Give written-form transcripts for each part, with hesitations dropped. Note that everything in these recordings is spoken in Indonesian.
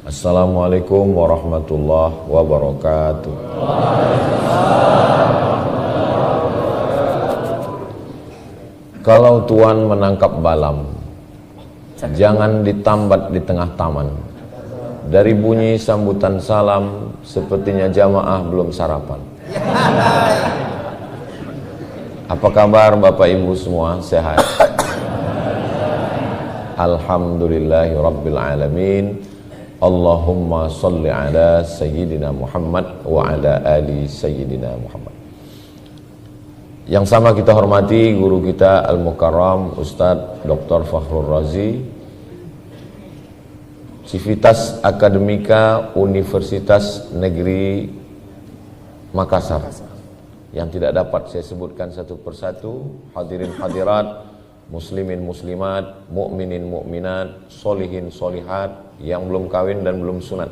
Assalamualaikum warahmatullahi wabarakatuh. Kalau tuan menangkap balam, jangan ditambat di tengah taman. Dari bunyi sambutan salam, sepertinya jamaah belum sarapan. Apa kabar Bapak Ibu semua? Sehat? Alhamdulillahi Rabbil Alamin. Allahumma salli ala Sayyidina Muhammad wa ala ali Sayyidina Muhammad. Yang sama kita hormati guru kita Al-Mukarram Ustadz Dr. Fakhrul Razi, Civitas Akademika Universitas Negeri Makassar, yang tidak dapat saya sebutkan satu persatu. Hadirin hadirat, muslimin muslimat, mukminin mukminat, solihin solihat, yang belum kawin dan belum sunat,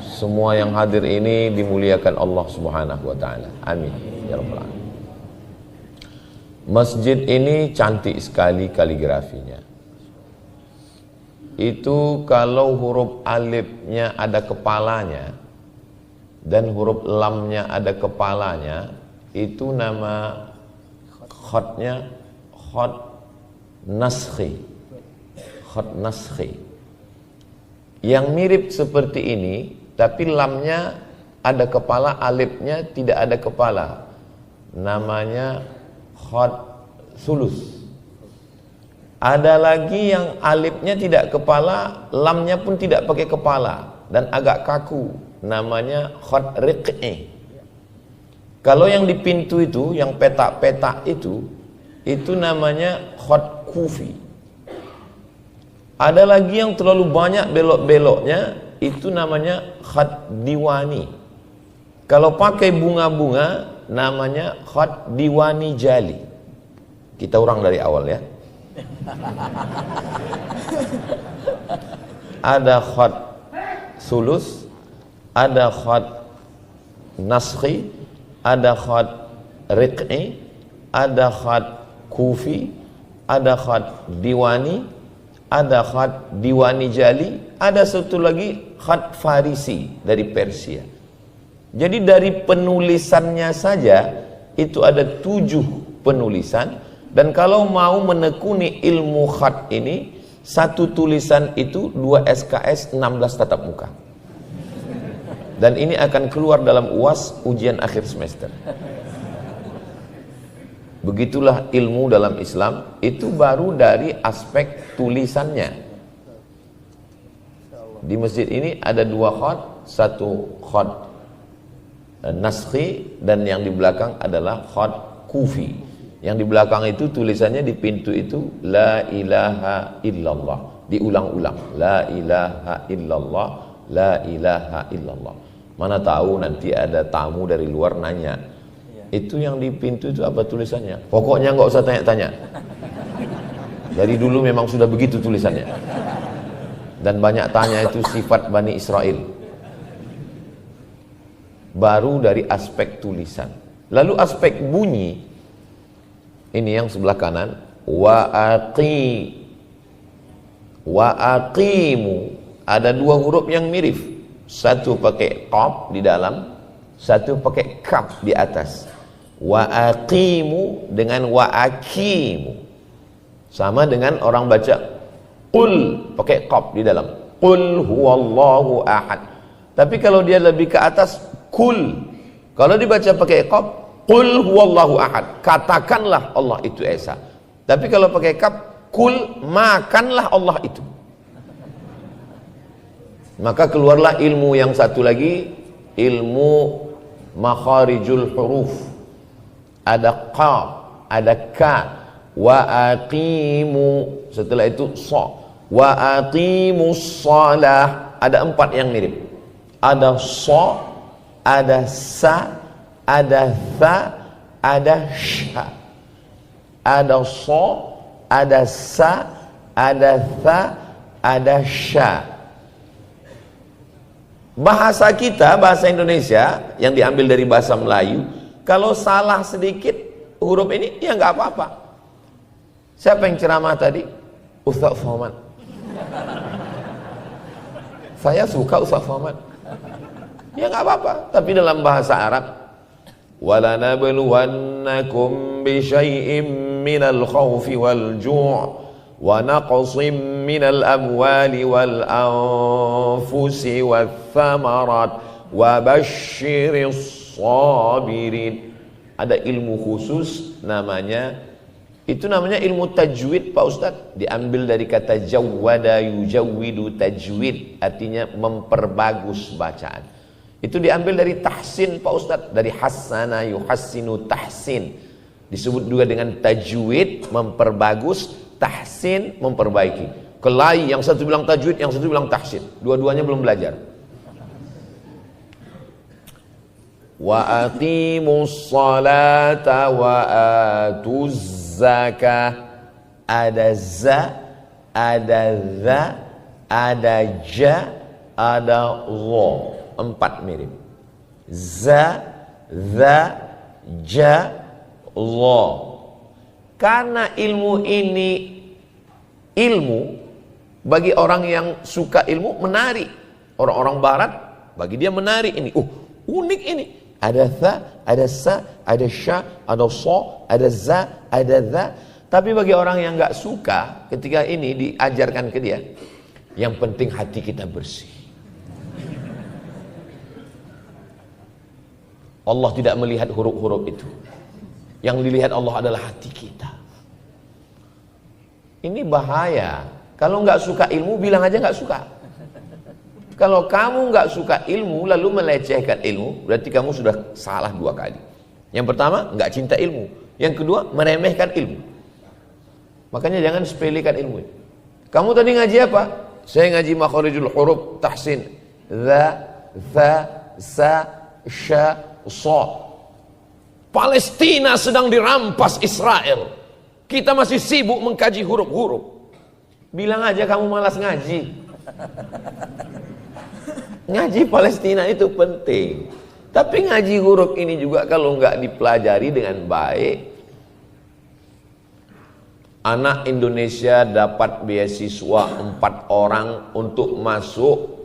semua yang hadir ini dimuliakan Allah Subhanahu wa taala. Amin ya rabbal alamin. Masjid ini cantik sekali kaligrafinya. Itu kalau huruf alifnya ada kepalanya dan huruf lamnya ada kepalanya, itu nama khatnya khat naskhi. Khat naskhi. Yang mirip seperti ini, tapi lamnya ada kepala, alifnya tidak ada kepala, namanya khat sulus. Ada lagi yang alifnya tidak kepala, lamnya pun tidak pakai kepala dan agak kaku, namanya khat riq'i. Kalau yang di pintu itu, yang petak-petak itu namanya khat kufi. Ada lagi yang terlalu banyak belok-beloknya, itu namanya khat diwani. Kalau pakai bunga-bunga, namanya khat diwani jali. Kita ulang dari awal ya. Ada khat sulus, ada khat naskhi, ada khat riq'i, ada khat kufi, ada khat diwani, ada khat diwani jali, ada satu lagi khat farisi dari Persia. Jadi dari penulisannya saja itu ada 7 penulisan. Dan kalau mau menekuni ilmu khat ini, satu tulisan itu 2 SKS 16 tatap muka. Dan ini akan keluar dalam UAS, ujian akhir semester. Begitulah ilmu dalam Islam, itu baru dari aspek tulisannya. Di masjid ini ada 2 khat, satu khat naskhi dan yang di belakang adalah khat kufi. Yang di belakang itu tulisannya di pintu itu la ilaha illallah, diulang-ulang, la ilaha illallah, la ilaha illallah. Mana tahu nanti ada tamu dari luar nanya, itu yang di pintu itu apa tulisannya? Pokoknya nggak usah tanya-tanya. Dari dulu memang sudah begitu tulisannya. Dan banyak tanya, itu sifat Bani Israel. Baru dari aspek tulisan. Lalu aspek bunyi, ini yang sebelah kanan, wa aqimu, ada 2 huruf yang mirip. Satu pakai qaf di dalam, satu pakai kaf di atas. Wa aqimu dengan wa aqimu, sama dengan orang baca qul pakai qaf di dalam, qul huwallahu ahad. Tapi kalau dia lebih ke atas, kul. Kalau dibaca pakai qaf, qul huwallahu ahad, katakanlah Allah itu esa. Tapi kalau pakai kaf, kul, makanlah Allah itu. Maka keluarlah ilmu yang satu lagi, ilmu makharijul huruf. Ada qaf, ada ka, wa aqimu, setelah itu sa, wa aqimus shalah. Ada 4 yang mirip. Ada sa, ada sa, ada tha, ada sha. Ada sa, ada sa, ada tha, ada sha. Bahasa kita, bahasa Indonesia yang diambil dari bahasa Melayu, kalau salah sedikit huruf ini, ya nggak apa-apa. Siapa yang ceramah tadi? Ustaz Somad. Saya suka Ustaz Somad. Ya nggak apa-apa. Tapi dalam bahasa Arab, walanabluwannakum bisyai'im minal khawfi wal ju' wa naqsim minal amwali wal anfusi wath thamarat wa basyiris sabirin. Ada ilmu khusus namanya, itu namanya ilmu tajwid Pak Ustadz. Diambil dari kata jawwada yujawwidu tajwid, artinya memperbagus bacaan. Itu diambil dari tahsin Pak Ustadz, dari hassana yuhassinu tahsin. Disebut juga dengan tajwid, memperbagus, tahsin, memperbaiki. Kelai, yang satu bilang tajwid, yang satu bilang tahsin. Dua-duanya belum belajar. Wa aqimus salata wa atuz zakah. Ada za, ada za, ada ja, ada lo. 4 mirip. Za, za, ja, lo. Karena ilmu ini ilmu bagi orang yang suka ilmu menarik. Orang-orang barat bagi dia menarik ini. Unik ini. Ada tha, ada sa, ada sya, ada so, ada za, ada za. Tapi bagi orang yang nggak suka, ketika ini diajarkan ke dia, yang penting hati kita bersih. Allah tidak melihat huruf-huruf itu. Yang dilihat Allah adalah hati kita. Ini bahaya. Kalau nggak suka ilmu, bilang aja nggak suka. Kalau kamu nggak suka ilmu lalu melecehkan ilmu, berarti kamu sudah salah 2 kali. Yang pertama, nggak cinta ilmu. Yang kedua, meremehkan ilmu. Makanya jangan sepelekan ilmu. Kamu tadi ngaji apa? Saya ngaji makharijul huruf tahsin. Za, tha, sa, sya, sa. Palestina sedang dirampas Israel. Kita masih sibuk mengkaji huruf-huruf. Bilang aja kamu malas ngaji. Ngaji Palestina itu penting. Tapi ngaji huruf ini juga kalau nggak dipelajari dengan baik, anak Indonesia dapat beasiswa 4 orang untuk masuk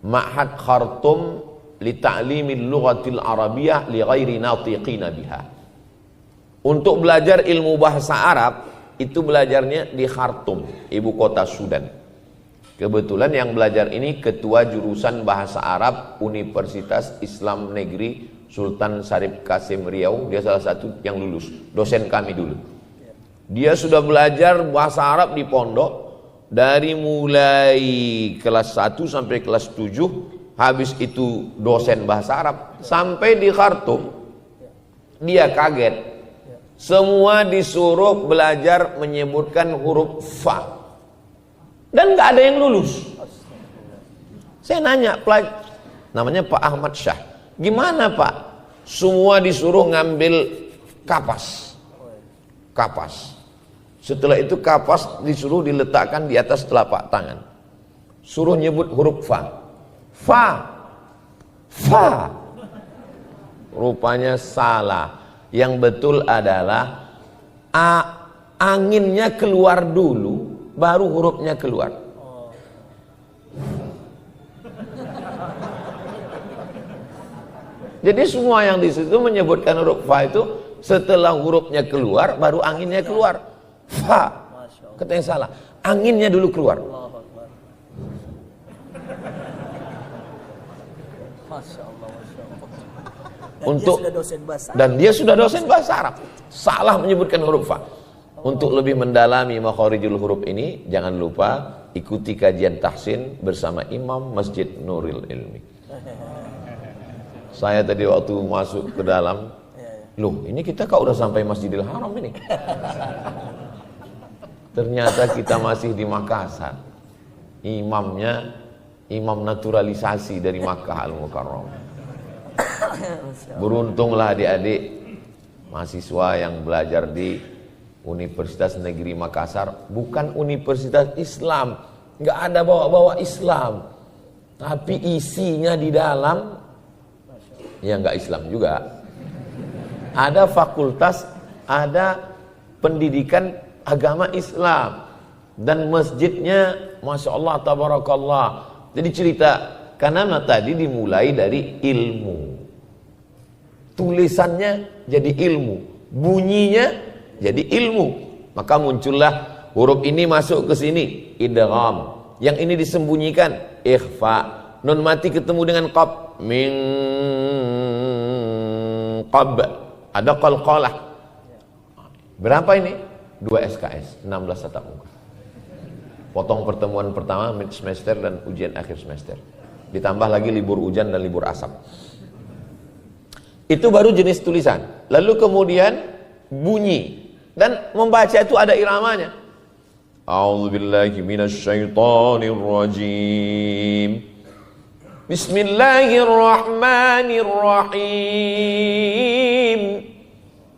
Ma'had Khartoum li ta'limil lughatil arabiyyah li ghairi natiqina biha. Untuk belajar ilmu bahasa Arab, itu belajarnya di Khartoum, ibu kota Sudan. Kebetulan yang belajar ini ketua jurusan bahasa Arab Universitas Islam Negeri Sultan Syarif Kasim Riau. Dia salah satu yang lulus, dosen kami dulu. Dia sudah belajar bahasa Arab di pondok dari mulai kelas 1 sampai kelas 7. Habis itu dosen bahasa Arab. Sampai di Khartoum dia kaget. Semua disuruh belajar menyebutkan huruf fa. Dan nggak ada yang lulus. Saya nanya, namanya Pak Ahmad Syah, gimana Pak? Semua disuruh ngambil kapas. Setelah itu kapas disuruh diletakkan di atas telapak tangan. Suruh nyebut huruf fa. Rupanya salah. Yang betul adalah anginnya keluar dulu, baru hurufnya keluar. Jadi semua yang di situ menyebutkan huruf fa itu setelah hurufnya keluar, baru anginnya keluar. Fa. Katanya salah. Anginnya dulu keluar. Untuk dan dia sudah dosen bahasa Arab. Salah menyebutkan huruf fa. Untuk lebih mendalami makharijul huruf ini, jangan lupa ikuti kajian tahsin bersama Imam Masjid Nuril Ilmi. Saya tadi waktu masuk ke dalam, loh ini kita kok udah sampai Masjidil Haram ini. Ternyata kita masih di Makassar. Imamnya imam naturalisasi dari Makkah Al-Mukarramah. Beruntunglah adik-adik mahasiswa yang belajar di Universitas Negeri Makassar, bukan Universitas Islam, nggak ada bawa-bawa Islam, tapi isinya di dalam ya nggak Islam juga. Ada fakultas, ada pendidikan agama Islam, dan masjidnya, masya Allah, tabarakallah, Jadi cerita karena tadi dimulai dari ilmu. Tulisannya jadi ilmu, bunyinya jadi ilmu. Maka muncullah huruf ini masuk ke sini, idgham. Yang ini disembunyikan, ikhfa. Nun mati ketemu dengan qab, min qab. Ada qalqalah. Berapa ini? 2 SKS, 16 tatap muka. Potong pertemuan pertama mid semester dan ujian akhir semester. Ditambah lagi libur hujan dan libur asap. Itu baru jenis tulisan. Lalu kemudian bunyi. Dan membaca itu ada iramanya. A'udzubillahi minasyaitonir rajim. Bismillahirrahmanirrahim.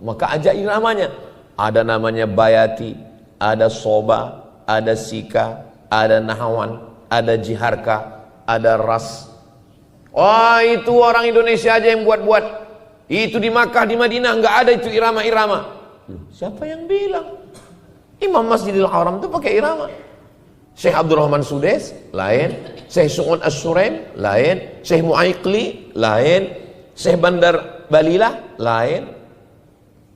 Maka aja iramanya. Ada namanya bayati, ada soba, ada sika, ada nahawan, ada jiharka, ada ras. Wah, itu orang Indonesia aja yang buat-buat. Itu di Makkah, di Madinah nggak ada itu irama-irama. Siapa yang bilang? Imam Masjidil Haram itu pakai irama. Syekh Abdurrahman Sudes lain, Syekh Su'ud As-Suraim lain, Syekh Mu'aikli lain, Syekh Bandar Balilah lain.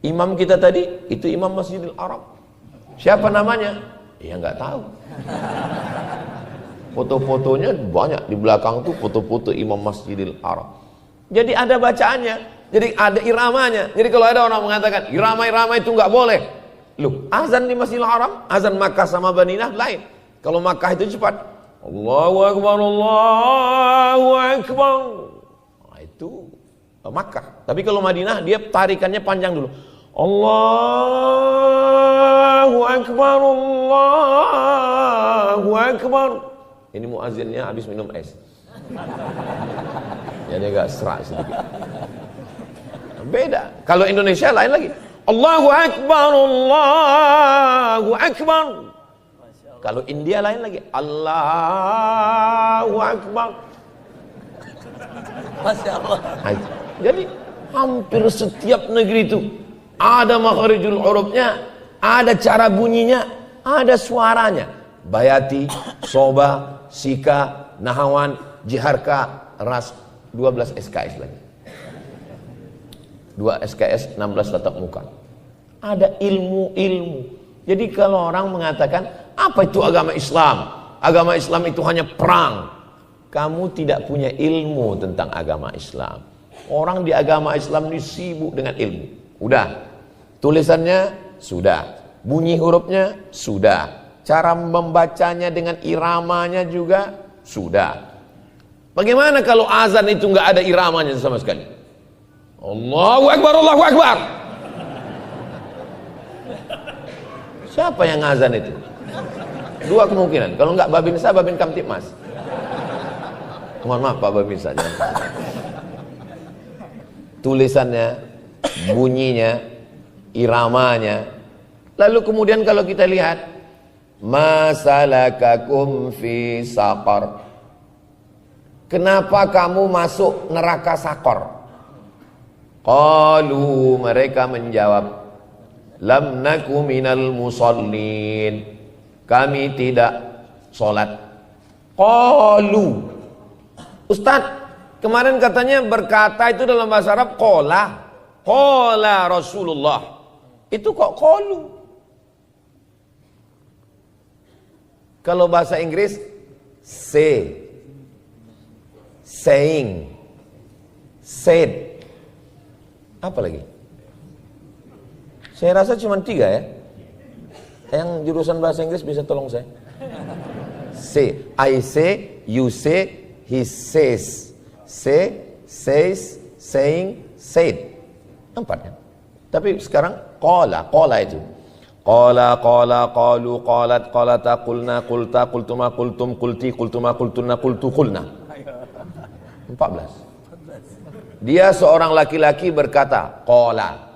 Imam kita tadi itu Imam Masjidil Haram. Siapa namanya? Ya nggak tahu. Foto-fotonya banyak di belakang tuh foto-foto Imam Masjidil Haram. Jadi ada bacaannya, jadi ada iramanya. Jadi kalau ada orang mengatakan irama-irama itu nggak boleh, loh, azan di Masjidil Haram, azan Makkah sama Madinah lain. Kalau Makkah itu cepat, Allahu Akbar, Allahu Akbar. Nah, itu Makkah. Tapi kalau Madinah dia tarikannya panjang dulu. Allahu Akbar, Allahu Akbar. Ini muazzinnya habis minum es. Jadi agak serak sedikit. Beda. Kalau Indonesia lain lagi. Allahu Akbar, Allahu Akbar. Kalau India lain lagi. Allahu Akbar. Masya Allah. Jadi hampir setiap negeri itu ada makharijul hurufnya, ada cara bunyinya, ada suaranya. Bayati, soba, sika, nahawan, jiharka, ras, 12 SKS lagi. 2 SKS, 16 tatap muka. Ada ilmu-ilmu. Jadi kalau orang mengatakan, apa itu agama Islam? Agama Islam itu hanya perang. Kamu tidak punya ilmu tentang agama Islam. Orang di agama Islam ini sibuk dengan ilmu. Udah, tulisannya sudah, bunyi hurufnya sudah, cara membacanya dengan iramanya juga sudah. Bagaimana kalau azan itu nggak ada iramanya sama sekali? Allahu Akbar, Allahu Akbar. Siapa yang azan itu? Dua kemungkinan. Kalau nggak Babinsa, Babin Kamtipmas. Mohon maaf Pak Babinsa. Tulisannya, bunyinya, iramanya. Lalu kemudian kalau kita lihat, masalakakum fi saqar. Kenapa kamu masuk neraka Sakor? Qalu, mereka menjawab, lam naku minal musallin. Kami tidak sholat. Qalu. Ustaz, kemarin katanya berkata itu dalam bahasa Arab qala. Qala Rasulullah. Itu kok qalu? Kalau bahasa Inggris say, saying, said. Apa lagi? Saya rasa cuma 3 ya. Yang jurusan bahasa Inggris bisa tolong saya. Say, I say, you say, he says. Say, says, saying, said. 4 kan? Tapi sekarang qala itu. Qala, qalu, qalat, qalata, qulna, qulta, qultuma, qultum, qulti, qultuma, qultunna, qultu, qulna. 14. Dia seorang laki-laki berkata, qala.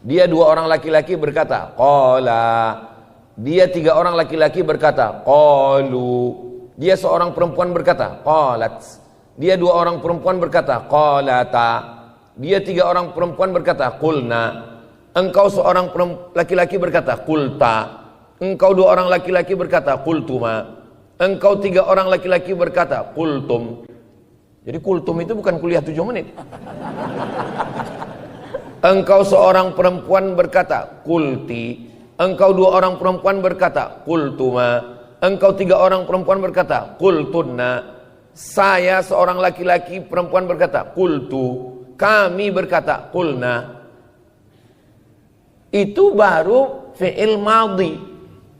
Dia 2 orang laki-laki berkata, qala. Dia 3 orang laki-laki berkata, qalu. Dia seorang perempuan berkata, qalat. Dia 2 orang perempuan berkata, qalata. Dia 3 orang perempuan berkata, qulna. Engkau seorang laki-laki berkata, qulta. Engkau 2 orang laki-laki berkata, qultuma. Engkau 3 orang laki-laki berkata, qultum. Jadi kultum itu bukan kuliah 7 menit. Engkau seorang perempuan berkata, qulti. Engkau 2 orang perempuan berkata, qultuma. Engkau 3 orang perempuan berkata, qultunna. Saya seorang laki-laki perempuan berkata, qultu. Kami berkata, qulna. Itu baru fi'il madhi.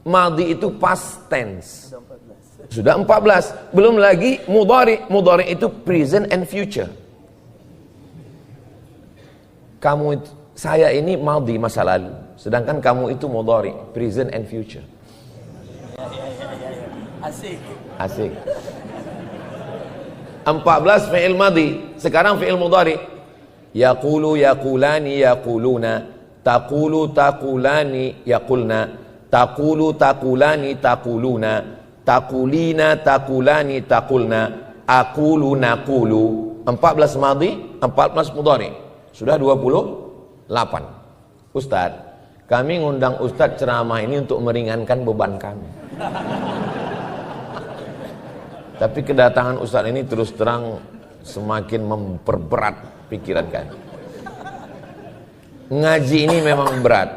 Madhi itu past tense. Sudah 14. Belum lagi mudhari. Mudhari itu present and future. Kamu itu, saya ini madhi, masa lalu. Sedangkan kamu itu mudhari, present and future. Asik. Asik. 14 fi'il madhi. Sekarang fi'il mudhari. Yaqulu yaqulani yaquluna. Taqulu taqulani yaqulna. Taqulu taqulani taquluna. Taqulina taqulani taqulna. Aqulu naqulu. 14 madhi, 14 mudhari. Sudah 28. Ustaz, kami ngundang Ustaz ceramah ini untuk meringankan beban kami. Tapi kedatangan Ustaz ini terus terang semakin memperberat pikiran kami. Ngaji ini memang berat.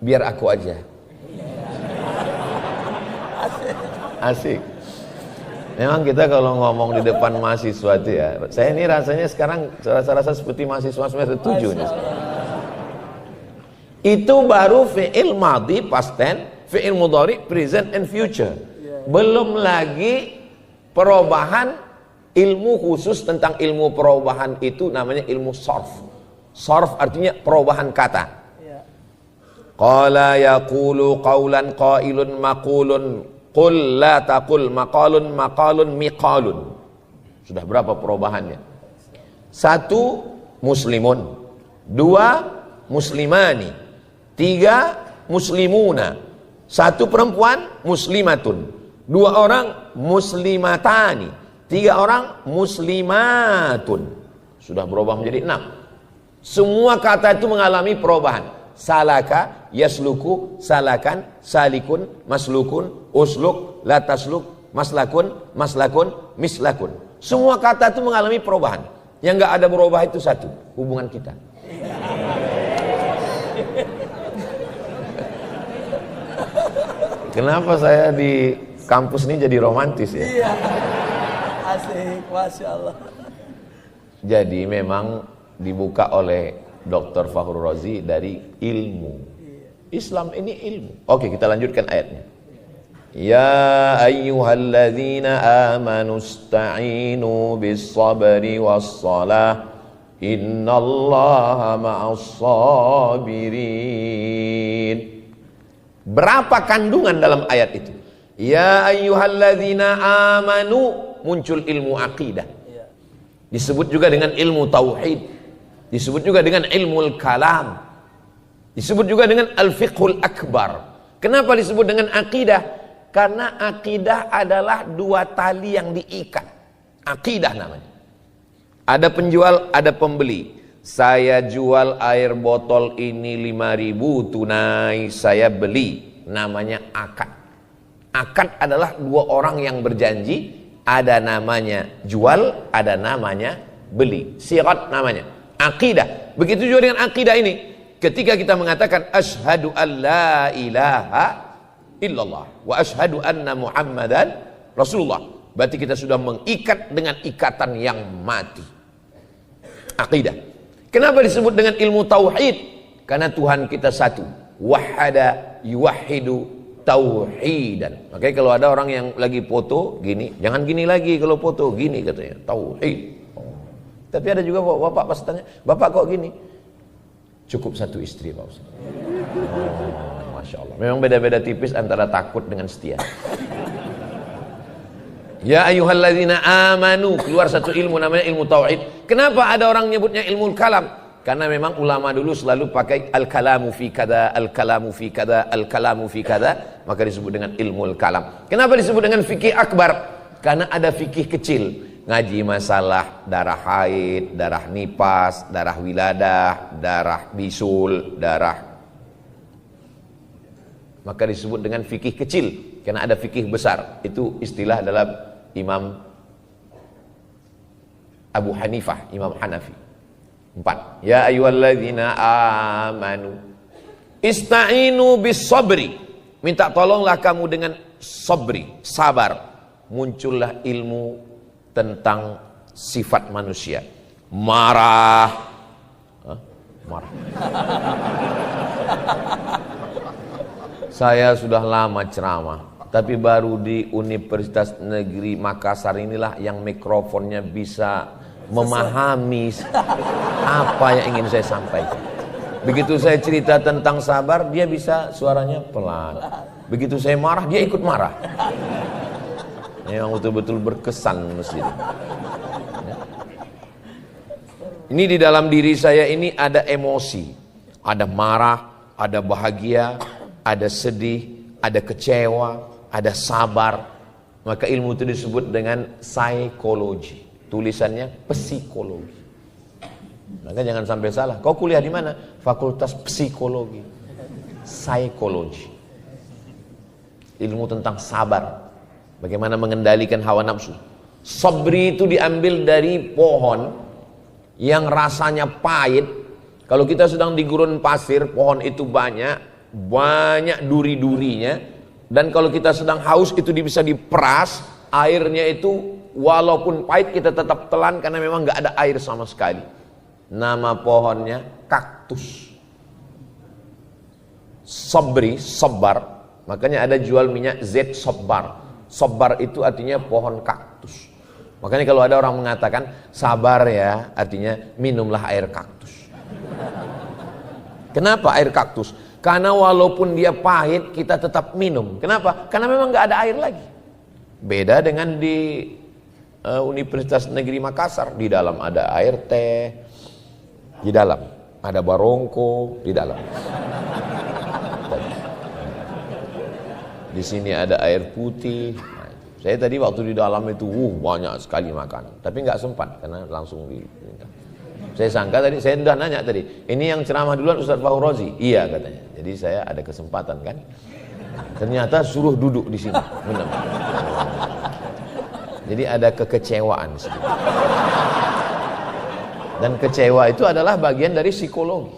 Biar aku aja. Asik. Memang kita kalau ngomong di depan mahasiswa itu ya, saya ini rasanya sekarang rasa seperti mahasiswa semester 7 nih. Itu baru fi'il madhi past tense, fi'il mudhari present and future. Belum lagi perubahan ilmu khusus tentang ilmu perubahan itu namanya ilmu sarf. Sarf artinya perubahan kata. Qala yaqulu qawlan qailun maqulun. Qul la taqul maqalun maqalun miqalun. Sudah berapa perubahannya? 1 muslimun, 2 muslimani, 3 muslimuna, 1 perempuan muslimatun, 2 orang muslimatani, 3 orang muslimatun. Sudah berubah menjadi 6. Semua kata itu mengalami perubahan. Salaka, yasluku, salakan, salikun, maslukun, usluk, latasluk, maslakun, maslakun, mislakun. Semua kata itu mengalami perubahan. Yang enggak ada berubah itu 1, hubungan kita. Kenapa saya di kampus ini jadi romantis ya? Iya. Asik, Masya Allah. Jadi memang dibuka oleh Dr. Fakhrul Razi dari ilmu. Islam ini ilmu. Oke, kita lanjutkan ayatnya. Ya ayyuhalladzina amanu ista'inu bis-sabri was-salah. Innallaha ma'as-sabirin. Berapa kandungan dalam ayat itu? Ya ayyuhalladzina amanu, muncul ilmu akidah. Disebut juga dengan ilmu tauhid. Disebut juga dengan ilmu kalam. Disebut juga dengan al-fiqhul akbar. Kenapa disebut dengan akidah? Karena akidah adalah 2 tali yang diikat. Akidah namanya. Ada penjual, ada pembeli. Saya jual air botol ini 5.000 tunai, saya beli. Namanya akad. Akad adalah 2 orang yang berjanji. Ada namanya jual, ada namanya beli. Sirat namanya. Akidah. Begitu juga dengan akidah ini. Ketika kita mengatakan asyhadu an la ilaha illallah wa asyhadu anna muhammadan rasulullah, berarti kita sudah mengikat dengan ikatan yang mati. Akidah. Kenapa disebut dengan ilmu tauhid? Karena Tuhan kita satu. Wahada yuwahidu tauhidan. Makanya kalau ada orang yang lagi foto gini, jangan gini lagi kalau foto, gini katanya, tauhid. Tapi ada juga bapak pas tanya, bapak kok gini? Cukup 1 istri Pak Ustaz. Oh, Masya Allah. Memang beda-beda tipis antara takut dengan setia. Ya ayyuhalladzina amanu, keluar 1 ilmu namanya ilmu tauhid. Kenapa ada orang nyebutnya ilmu kalam? Karena memang ulama dulu selalu pakai al-kalamu fi kada, al-kalamu fi kada, al-kalamu fi kada, maka disebut dengan ilmu kalam. Kenapa disebut dengan fikih akbar? Karena ada fikih kecil. Ngaji masalah darah haid, darah nipas, darah wiladah, darah bisul, darah, maka disebut dengan fikih kecil. karena ada fikih besar. Itu istilah dalam Imam Abu Hanifah, Imam Hanafi. 4. Ya ayyuhalladzina amanu ista'inu bis sabri. Minta tolonglah kamu dengan sabri, sabar. Muncullah ilmu tentang sifat manusia. Marah. Marah. Saya sudah lama ceramah, tapi baru di Universitas Negeri Makassar inilah yang mikrofonnya bisa memahami apa yang ingin saya sampaikan. Begitu saya cerita tentang sabar, dia bisa suaranya pelan. Begitu saya marah, dia ikut marah. Memang betul-betul berkesan masjid. Ya. Ini di dalam diri saya ini ada emosi, ada marah, ada bahagia, ada sedih, ada kecewa, ada sabar. Maka ilmu itu disebut dengan psikologi. Tulisannya psikologi. Maka jangan sampai salah. Kau kuliah di mana? Fakultas Psikologi. Psikologi. Ilmu tentang sabar. Bagaimana mengendalikan hawa nafsu. Sabri itu diambil dari pohon yang rasanya pahit. Kalau kita sedang di gurun pasir, pohon itu banyak duri-durinya. Dan kalau kita sedang haus, itu bisa diperas. Airnya itu walaupun pahit kita tetap telan karena memang nggak ada air sama sekali. Nama pohonnya kaktus. Sabri, sabar. Makanya ada jual minyak Z sabar. Sabar itu artinya pohon kaktus. Makanya kalau ada orang mengatakan sabar ya, artinya minumlah air kaktus. Kenapa air kaktus? Karena walaupun dia pahit kita tetap minum. Kenapa? Karena memang nggak ada air lagi. Beda dengan di Universitas Negeri Makassar. Di dalam ada air teh, di dalam ada barongko, di dalam. Di sini ada air putih. Nah, saya tadi waktu di dalam itu banyak sekali makan, tapi nggak sempat karena langsung diminta. Saya sangka tadi, saya sudah nanya tadi, ini yang ceramah duluan Ustaz Fahrozi? Iya katanya. Jadi saya ada kesempatan kan. Ternyata suruh duduk di sini. Benar. Jadi ada kekecewaan sedikit. Dan kecewa itu adalah bagian dari psikologi.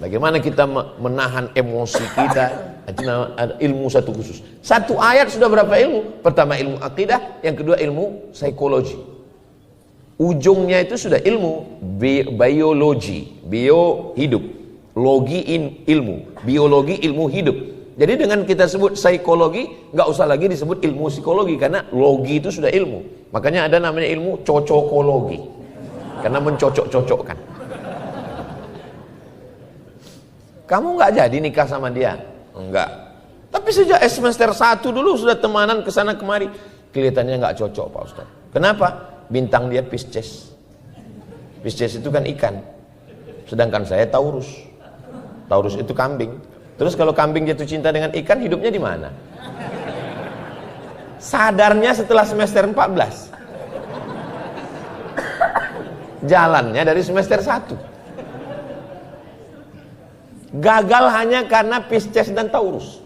Bagaimana kita menahan emosi kita. Itu ada ilmu satu khusus. Satu ayat sudah berapa ilmu? Pertama ilmu akidah, yang kedua ilmu psikologi. Ujungnya itu sudah ilmu biologi, bio hidup, logi ilmu, biologi ilmu hidup. Jadi dengan kita sebut psikologi, nggak usah lagi disebut ilmu psikologi karena logi itu sudah ilmu. Makanya ada namanya ilmu cocokologi, karena mencocok-cocokkan. Kamu nggak jadi nikah sama dia? Enggak. Tapi sejak semester 1 dulu sudah temanan kesana kemari. Kelihatannya nggak cocok Pak Ustaz. Kenapa? Bintang dia Pisces. Pisces itu kan ikan. Sedangkan saya Taurus. Taurus itu kambing. Terus kalau kambing jatuh cinta dengan ikan, hidupnya di mana? Sadarnya setelah semester 14. Jalannya dari semester 1. Gagal hanya karena Pisces dan Taurus.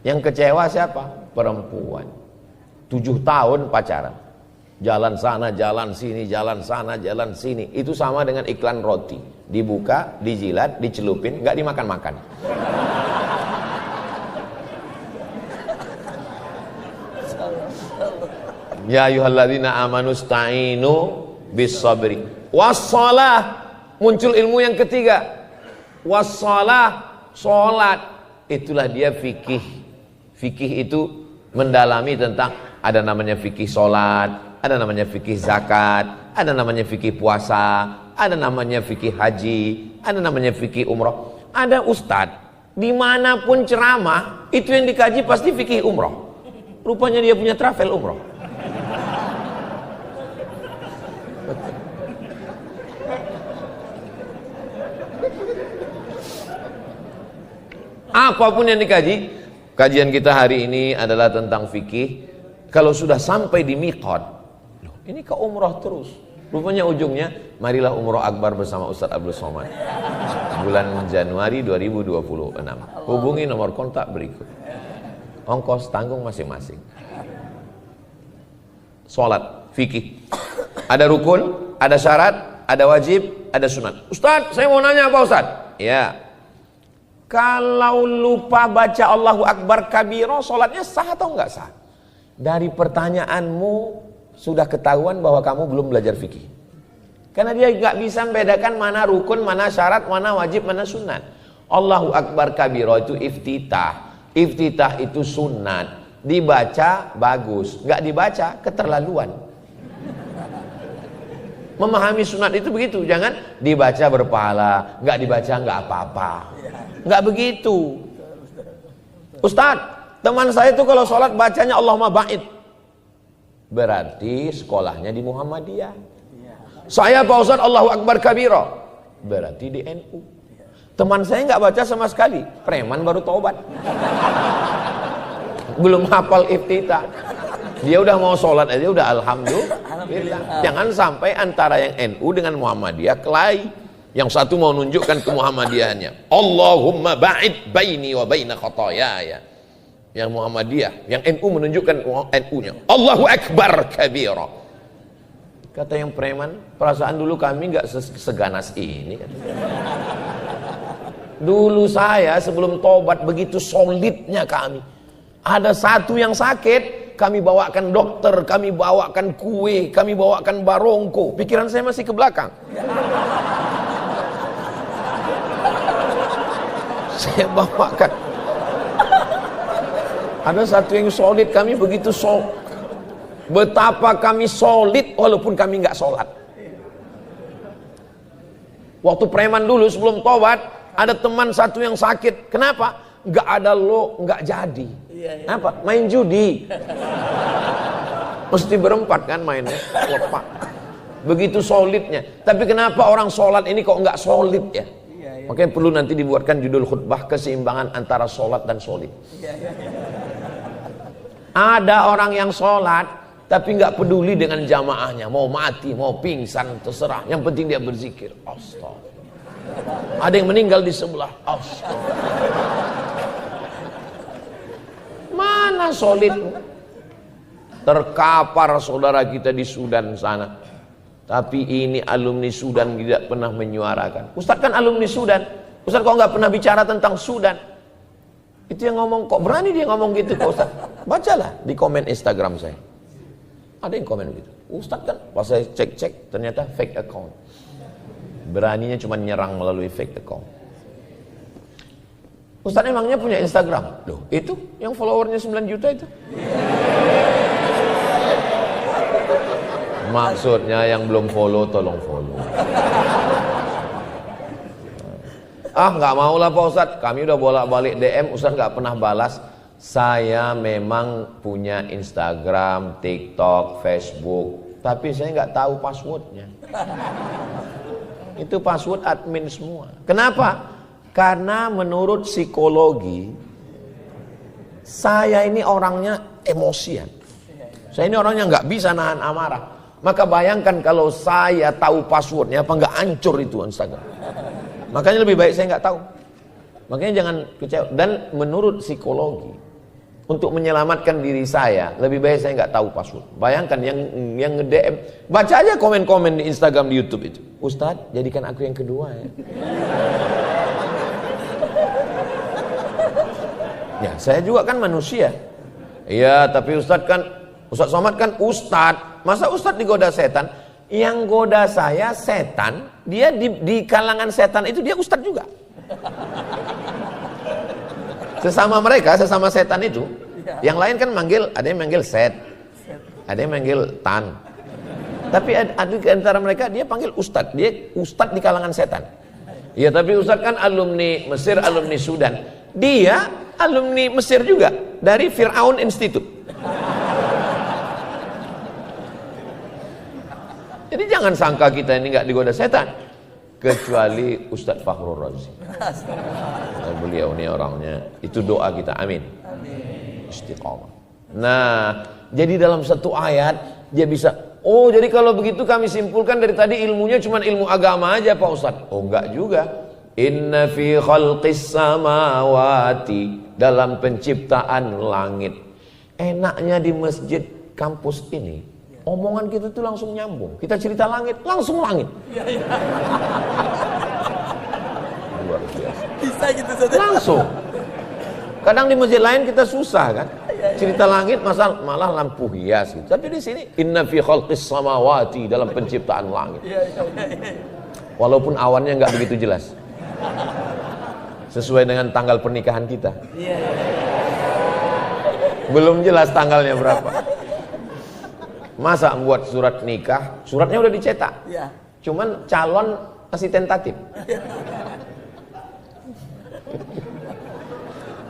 Yang kecewa siapa? Perempuan. 7 tahun pacaran. Jalan sana, jalan sini, jalan sana, jalan sini. Itu sama dengan iklan roti. Dibuka, dijilat, dicelupin, nggak dimakan-makan. Ya ayyuhalladzina amanu sta'inu bis sabri wassalah. Muncul ilmu yang ketiga. Wassalah, sholat. Itulah dia fikih. Fikih itu mendalami tentang, ada namanya fikih sholat, ada namanya fikih zakat, ada namanya fikih puasa, ada namanya fikih haji, ada namanya fikih umroh. Ada ustadz dimanapun ceramah, itu yang dikaji pasti fikih umroh. Rupanya dia punya travel umroh. Apapun yang dikaji, kajian kita hari ini adalah tentang fikih. Kalau sudah sampai di miqat, loh, ini ke umroh terus. Rupanya ujungnya, marilah umroh akbar bersama Ustaz Abdul Somad. Bulan Januari 2026. Hubungi nomor kontak berikut. ongkos tanggung masing-masing. Sholat, fikih. Ada rukun, ada syarat, ada wajib, ada sunat. Ustaz, saya mau nanya apa Ustaz? Ya. Kalau lupa baca Allahu Akbar kabiro, sholatnya sah atau enggak sah? Dari pertanyaanmu sudah ketahuan bahwa kamu belum belajar fikih. Karena dia enggak bisa membedakan mana rukun, mana syarat, mana wajib, mana sunat. Allahu Akbar kabiro itu iftitah. Iftitah itu sunat. Dibaca bagus, enggak dibaca keterlaluan. Memahami sunat itu begitu, jangan dibaca berpahala, enggak dibaca enggak apa-apa. Enggak begitu. Ustadz, teman saya itu kalau sholat bacanya Allahumma ba'id. Berarti sekolahnya di Muhammadiyah. Saya Pak Ustadz Allahu Akbar kabira. Berarti di NU. Teman saya enggak baca sama sekali, preman baru taubat. Belum hafal iftitah. Dia udah mau sholat aja udah alhamdulillah. Jangan sampai antara yang NU dengan Muhammadiyah kelahi. Yang satu mau nunjukkan ke Muhammadiyahannya. Allahumma ba'id baini wa baina khotoyaya. Yang Muhammadiyah, yang NU menunjukkan NU-nya. Allahu Akbar kabira. Kata yang preman, perasaan dulu kami nggak seganas ini. Dulu saya sebelum tobat begitu solidnya kami. Ada satu yang sakit, kami bawakan dokter, kami bawakan kue, kami bawakan barongko. Pikiran saya masih ke belakang. Saya bawakan. Ada satu yang solid, kami begitu solid. Betapa kami solid walaupun kami nggak sholat. Waktu preman dulu sebelum tobat, ada teman satu yang sakit. Kenapa? Nggak ada lo, nggak jadi. Apa? Main judi. Mesti berempat kan mainnya. Lepak. Begitu solidnya. Tapi kenapa orang sholat ini kok nggak solid ya? Makanya perlu nanti dibuatkan judul khutbah keseimbangan antara sholat dan solid. Ada orang yang sholat tapi nggak peduli dengan jamaahnya, mau mati, mau pingsan, terserah. Yang penting dia berzikir. Astaga. Ada yang meninggal di sebelah. Astaga. Mana solid? Terkapar saudara kita di Sudan sana. Tapi ini alumni Sudan tidak pernah menyuarakan. Ustaz kan alumni Sudan. Ustaz kok nggak pernah bicara tentang Sudan? Itu yang ngomong, kok berani dia ngomong gitu kok Ustaz? Bacalah di komen Instagram saya. Ada yang komen gitu. Ustaz kan, pas saya cek-cek ternyata fake account. Beraninya cuma nyerang melalui fake account. Ustaz emangnya punya Instagram? Loh, itu yang followernya 9 juta itu. Maksudnya yang belum follow tolong follow. Nggak mau lah Pak Ustadz, kami udah bolak-balik DM, Ustadz nggak pernah balas. Saya memang punya Instagram, TikTok, Facebook, tapi saya nggak tahu passwordnya. Itu password admin semua. Kenapa? Karena menurut psikologi, saya ini orangnya emosian. Saya ini orangnya nggak bisa nahan amarah. Maka bayangkan kalau saya tahu passwordnya, apa nggak hancur itu Instagram. Makanya lebih baik saya nggak tahu. Makanya jangan kecewa. Dan menurut psikologi, untuk menyelamatkan diri saya, lebih baik saya nggak tahu password. Bayangkan yang nge-DM, baca aja komen-komen di Instagram, di YouTube itu. Ustadz, jadikan aku yang kedua ya. Ya, saya juga kan manusia. Iya, tapi Ustadz kan, Ustadz Somad kan Ustadz. Masa Ustadz digoda setan? Yang goda saya setan, dia di kalangan setan itu dia Ustadz juga. Sesama mereka, sesama setan itu. Yang lain kan manggil, ada yang manggil set, ada yang manggil tan. Tapi ada di antara mereka dia panggil Ustadz. Dia Ustadz di kalangan setan. Ya, tapi Ustadz kan alumni Mesir, alumni Sudan. Dia alumni Mesir juga dari Fir'aun Institute. Jadi jangan sangka kita ini nggak digoda setan, kecuali Ustadz Fakhrul Razi. Beliau ini orangnya, itu doa kita, amin. Istiqomah. Nah, jadi dalam satu ayat dia bisa, oh jadi kalau begitu kami simpulkan dari tadi ilmunya cuma ilmu agama aja Pak Ustadz. Oh enggak juga, Inna fi khalqis samawati, dalam penciptaan langit. Enaknya di masjid kampus ini, omongan kita tuh langsung nyambung. Kita cerita langit, langsung langit. Luar biasa. Bisa gitu Ustaz. Langsung. Kadang di masjid lain kita susah kan. Cerita langit malah lampu hias gitu. Tapi di sini inna fi khalqis samawati, dalam penciptaan langit. Walaupun awannya nggak begitu jelas. Sesuai dengan tanggal pernikahan kita. Belum jelas tanggalnya berapa. Masa buat surat nikah, suratnya udah dicetak. Cuman calon masih tentatif.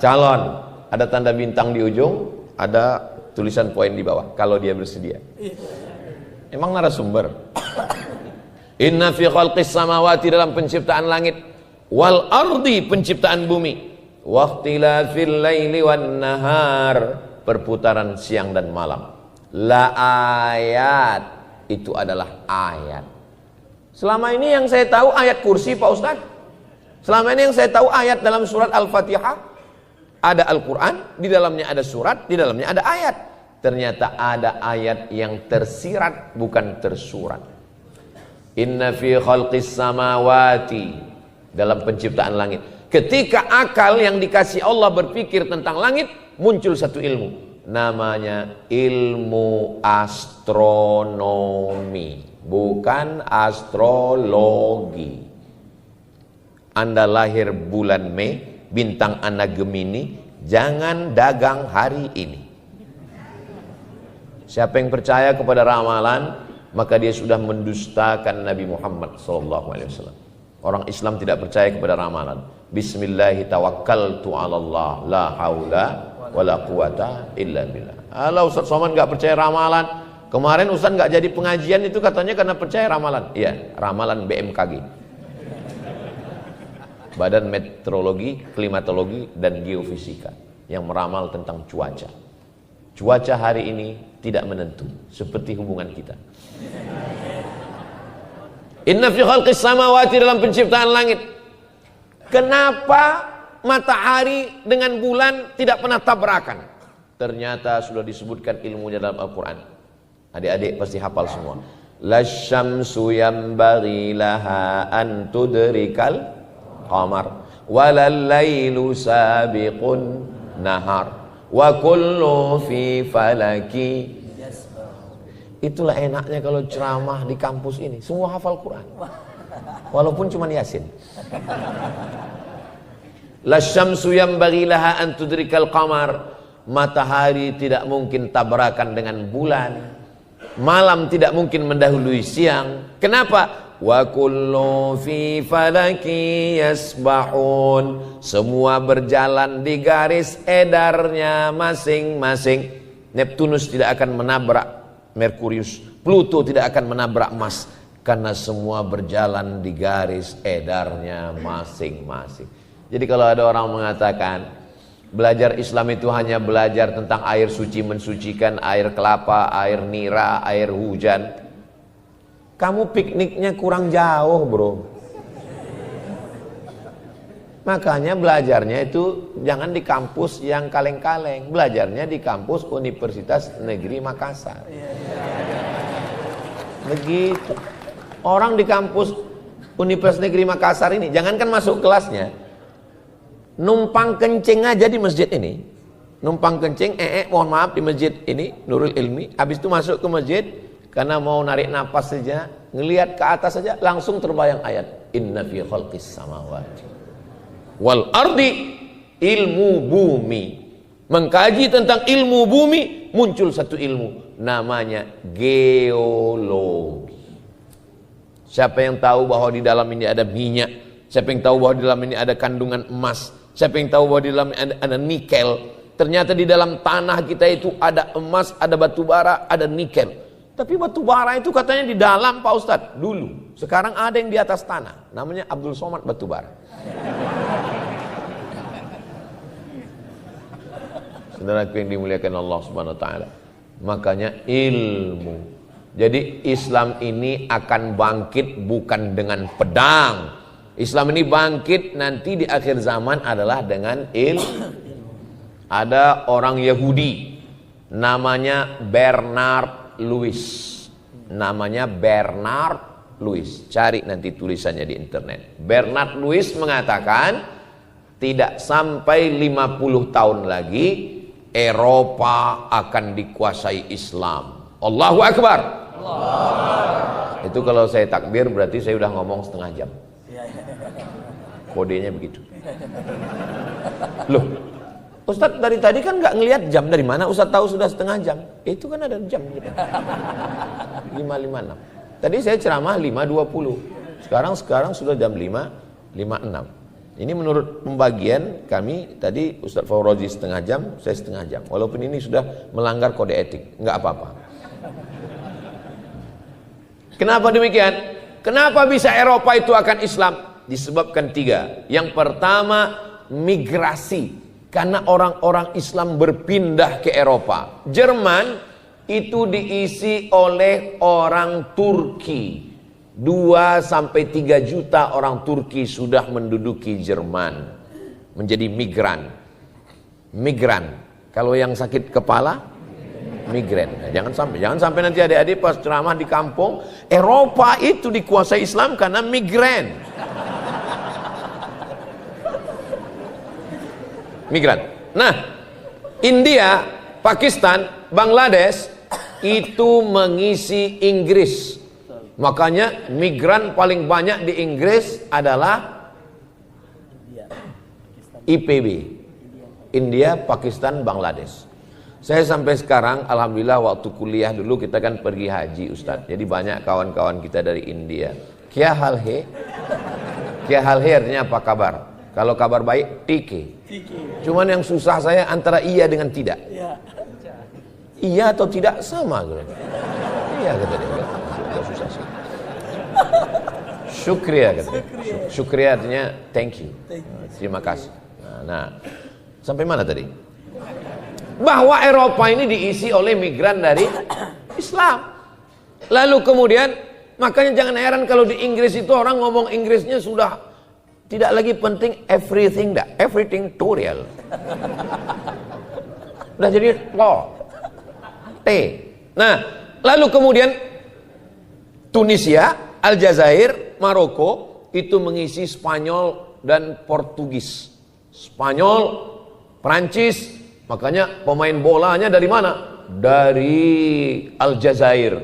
Calon, ada tanda bintang di ujung, ada tulisan poin di bawah kalau dia bersedia. Emang narasumber. Inna fi khalqis samawati, dalam penciptaan langit, wal ardi, penciptaan bumi, waqtilafil laili wan nahar, perputaran siang dan malam, la ayat, itu adalah ayat. Selama ini yang saya tahu ayat kursi Pak Ustaz. Selama ini yang saya tahu ayat dalam surat Al-Fatihah. Ada Al-Quran, di dalamnya ada surat, di dalamnya ada ayat. Ternyata ada ayat yang tersirat, bukan tersurat. Inna fi khalqis samawati, dalam penciptaan langit. Ketika akal yang dikasih Allah berpikir tentang langit, muncul satu ilmu. Namanya ilmu astronomi, bukan astrologi. Anda lahir bulan Mei, bintang Anda Gemini, jangan dagang hari ini. Siapa yang percaya kepada ramalan, maka dia sudah mendustakan Nabi Muhammad SAW. Orang Islam tidak percaya kepada ramalan. Bismillahi tawakkaltu 'alallah, la haula wala quwata illa billah. Kalau Ustaz Somad nggak percaya ramalan, kemarin Ustaz nggak jadi pengajian itu katanya karena percaya ramalan. Iya, ramalan BMKG. Badan Meteorologi, Klimatologi, dan Geofisika, yang meramal tentang cuaca. Cuaca hari ini tidak menentu, seperti hubungan kita. Inna fi khalqis samawati, dalam penciptaan langit. Kenapa matahari dengan bulan tidak pernah tabrakan? Ternyata sudah disebutkan ilmunya dalam Al-Quran. Adik-adik pasti hafal semua. Lasyamsu yanbaghi laha an tudrikal qamar walal lailu sabiqun nahar wa kullu fi falaki. Itulah enaknya kalau ceramah di kampus ini, semua hafal Quran walaupun cuma Yasin. Lasyamsu yanbaghi laha an tudrikal qamar, matahari tidak mungkin tabrakan dengan bulan, malam tidak mungkin mendahului siang. Kenapa? Wa kullu fi falaki yasbahun, semua berjalan di garis edarnya masing-masing. Neptunus tidak akan menabrak Merkurius, Pluto tidak akan menabrak Mars, karena semua berjalan di garis edarnya masing-masing. Jadi kalau ada orang mengatakan belajar Islam itu hanya belajar tentang air suci mensucikan, air kelapa, air nira, air hujan, kamu pikniknya kurang jauh bro. Makanya belajarnya itu jangan di kampus yang kaleng-kaleng, belajarnya di kampus Universitas Negeri Makassar. Begitu. Orang di kampus Universitas Negeri Makassar ini, jangankan masuk kelasnya, numpang kencing aja di masjid ini. Numpang kencing, mohon maaf, di masjid ini, Nurul Ilmi. Habis itu masuk ke masjid, karena mau narik napas saja, ngelihat ke atas saja, langsung terbayang ayat. Inna fi khalqis samawati wal ardi, ilmu bumi. Mengkaji tentang ilmu bumi, muncul satu ilmu, namanya geologi. Siapa yang tahu bahwa di dalam ini ada minyak? Siapa yang tahu bahwa di dalam ini ada kandungan emas? Siapa yang tahu bahwa di dalam ini ada nikel? Ternyata di dalam tanah kita itu ada emas, ada batu bara, ada nikel. Tapi batu bara itu katanya di dalam Pak Ustadz dulu. Sekarang ada yang di atas tanah, namanya Abdul Somad batu bara. Saudaraku yang dimuliakan Allah Subhanahu wa taala. Makanya ilmu. Jadi Islam ini akan bangkit bukan dengan pedang, Islam ini bangkit nanti di akhir zaman adalah dengan Ada orang Yahudi namanya Bernard Lewis. Namanya Bernard Lewis. Cari nanti tulisannya di internet. Bernard Lewis mengatakan tidak sampai 50 tahun lagi Eropa akan dikuasai Islam. Allahu Akbar. Allah. Itu kalau saya takbir berarti saya udah ngomong setengah jam. Kodenya begitu. Loh, Ustadz dari tadi kan nggak ngelihat jam, dari mana Ustadz tahu sudah setengah jam? Itu kan ada jam. 5.56. Tadi saya ceramah 5.20. Sekarang sudah jam 5.56. Ini menurut pembagian kami tadi Ustadz Faurozi setengah jam, saya setengah jam. Walaupun ini sudah melanggar kode etik, nggak apa-apa. Kenapa demikian? Kenapa bisa Eropa itu akan Islam? Disebabkan 3. Yang pertama, migrasi. Karena orang-orang Islam berpindah ke Eropa. Jerman itu diisi oleh orang Turki. 2-3 juta orang Turki sudah menduduki Jerman. Menjadi migran. Kalau yang sakit kepala, migran. Nah, jangan sampai nanti adik-adik pas ceramah di kampung, Eropa itu dikuasai Islam karena migran. Nah, India, Pakistan, Bangladesh itu mengisi Inggris. Makanya migran paling banyak di Inggris adalah IPB. India, Pakistan, Bangladesh. Saya sampai sekarang, alhamdulillah waktu kuliah dulu kita kan pergi haji Ustadz. Jadi banyak kawan-kawan kita dari India. Kya hal hai? Kya hal hai artinya apa kabar? Kalau kabar baik, tike. Cuman yang susah saya antara iya dengan tidak. Iya atau tidak sama. Iya kata dia. Agak susah sih. Syukriya kata dia. Syukriya artinya thank you. Terima kasih. Nah, sampai mana tadi? Bahwa Eropa ini diisi oleh migran dari Islam. Lalu kemudian, makanya jangan heran kalau di Inggris itu orang ngomong Inggrisnya sudah tidak lagi penting everything tutorial. Udah jadi law. Nah, lalu kemudian Tunisia, Aljazair, Maroko itu mengisi Spanyol dan Portugis. Spanyol, Prancis, makanya pemain bolanya dari mana? Dari Aljazair,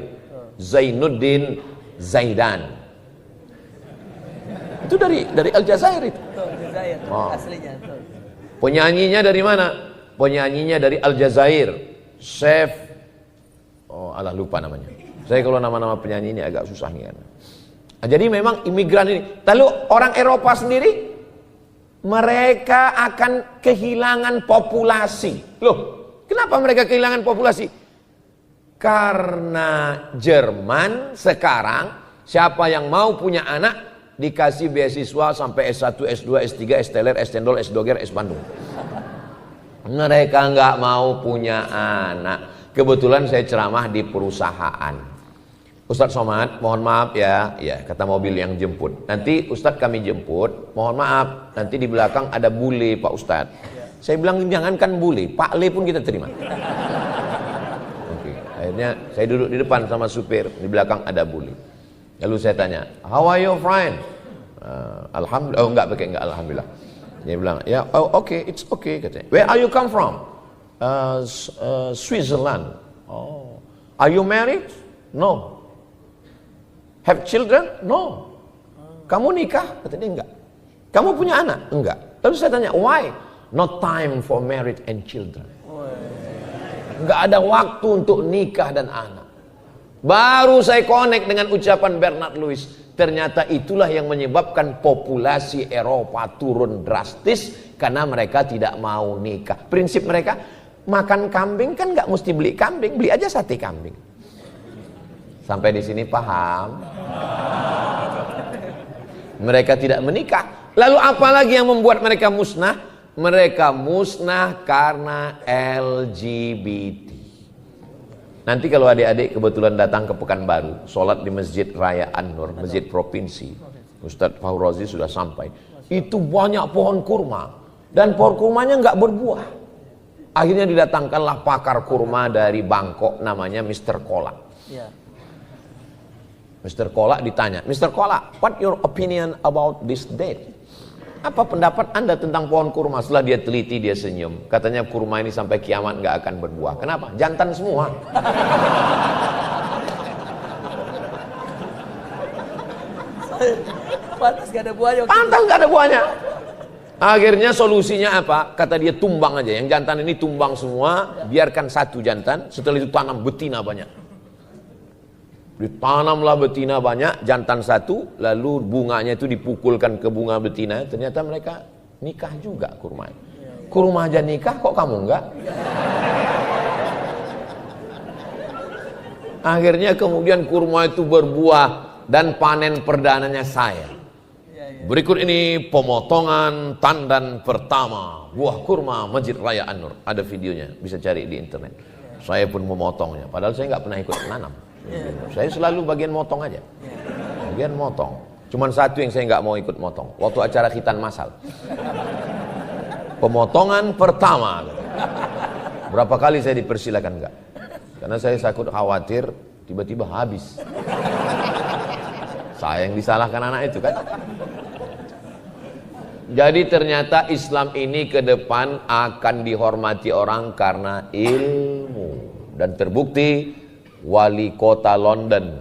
Zainuddin Zaidan. Itu dari Aljazair itu. Aslinya. Penyanyinya dari mana? Penyanyinya dari Aljazair. Chef, alah lupa namanya. Saya kalau nama-nama penyanyi ini agak susah nih. Nah, jadi memang imigran ini. Lalu orang Eropa sendiri, mereka akan kehilangan populasi. Loh, kenapa mereka kehilangan populasi? Karena Jerman sekarang siapa yang mau punya anak dikasih beasiswa sampai S1, S2, S3, S-teler, S-cendol, S-doger, S-bandung. Mereka nggak mau punya anak. Kebetulan saya ceramah di perusahaan. Ustadz Somad, mohon maaf ya, kata mobil yang jemput. Nanti Ustadz kami jemput, mohon maaf, nanti di belakang ada bule Pak Ustadz. Saya bilang jangankan bule, Pak Le pun kita terima. Oke. Akhirnya saya duduk di depan sama supir, di belakang ada bule. Lalu saya tanya, how are you friend? Alhamdulillah, enggak alhamdulillah. Dia bilang, ya, okay, it's okay katanya. Where are you come from? Switzerland. Oh. Are you married? No. Have children? No. Kamu nikah? Kata dia enggak. Kamu punya anak? Enggak. Lalu saya tanya, why? No time for married and children. Enggak ada waktu untuk nikah dan anak. Baru saya connect dengan ucapan Bernard Lewis. Ternyata itulah yang menyebabkan populasi Eropa turun drastis karena mereka tidak mau nikah. Prinsip mereka, makan kambing kan nggak mesti beli kambing, beli aja sate kambing. Sampai di sini paham? Mereka tidak menikah. Lalu apa lagi yang membuat mereka musnah? Mereka musnah karena LGBT. Nanti kalau adik-adik kebetulan datang ke Pekanbaru, sholat di Masjid Raya An-Nur, Masjid Provinsi, Ustadz Faurozi sudah sampai. Itu banyak pohon kurma dan pohon kurmanya nggak berbuah. Akhirnya didatangkanlah pakar kurma dari Bangkok, namanya Mr. Kolak. Ya. Mr. Kolak ditanya, Mr. Kolak, what your opinion about this date? Apa pendapat Anda tentang pohon kurma? Setelah dia teliti, dia senyum. Katanya kurma ini sampai kiamat nggak akan berbuah. Kenapa? Jantan semua. Pantas gak ada buahnya. Pantas nggak ada buahnya. Akhirnya solusinya apa? Kata dia tumbang aja. Yang jantan ini tumbang semua, biarkan satu jantan. Setelah itu tanam betina banyak. Ditanamlah betina banyak, jantan satu, lalu bunganya itu dipukulkan ke bunga betina. Ternyata mereka nikah juga kurma. Kurma aja nikah, kok kamu enggak? Akhirnya kemudian kurma itu berbuah dan panen perdananya saya. Berikut ini pemotongan tandan pertama buah kurma Masjid Raya An-Nur. Ada videonya, bisa cari di internet. Saya pun memotongnya, padahal saya nggak pernah ikut menanam. Saya selalu bagian motong aja. Bagian motong. Cuman satu yang saya nggak mau ikut motong. Waktu acara khitan masal. Pemotongan pertama. Berapa kali saya dipersilakan enggak? Karena saya takut khawatir tiba-tiba habis. Saya yang disalahkan anak itu kan. Jadi ternyata Islam ini ke depan akan dihormati orang karena ilmu. Dan terbukti wali kota London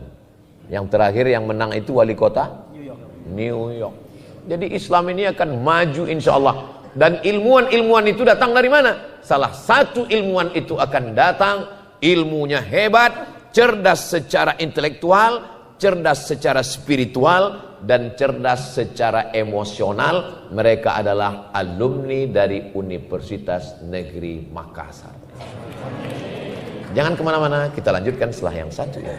yang terakhir yang menang itu wali kota New York. Jadi Islam ini akan maju insya Allah. Dan ilmuwan-ilmuwan itu datang dari mana? Salah satu ilmuwan itu akan datang, ilmunya hebat, cerdas secara intelektual, cerdas secara spiritual, dan cerdas secara emosional. Mereka adalah alumni dari Universitas Negeri Makassar. Jangan kemana-mana, kita lanjutkan setelah yang satu ya.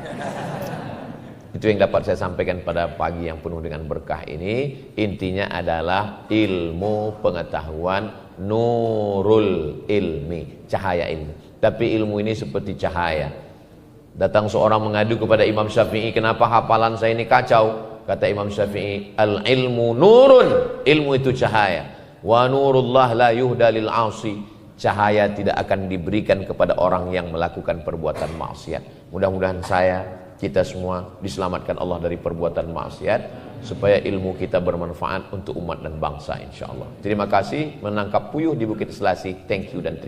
Itu yang dapat saya sampaikan pada pagi yang penuh dengan berkah ini. Intinya adalah ilmu pengetahuan, nurul ilmi, cahaya ilmu. Tapi ilmu ini seperti cahaya. Datang seorang mengadu kepada Imam Syafi'i, kenapa hafalan saya ini kacau? Kata Imam Syafi'i, al-ilmu nurun, ilmu itu cahaya. Wa nurullah la yuhda lil 'asi. Cahaya tidak akan diberikan kepada orang yang melakukan perbuatan maksiat. Mudah-mudahan kita semua diselamatkan Allah dari perbuatan maksiat, supaya ilmu kita bermanfaat untuk umat dan bangsa insyaallah. Terima kasih, menangkap puyuh di Bukit Selasi. Thank you dan terima kasih.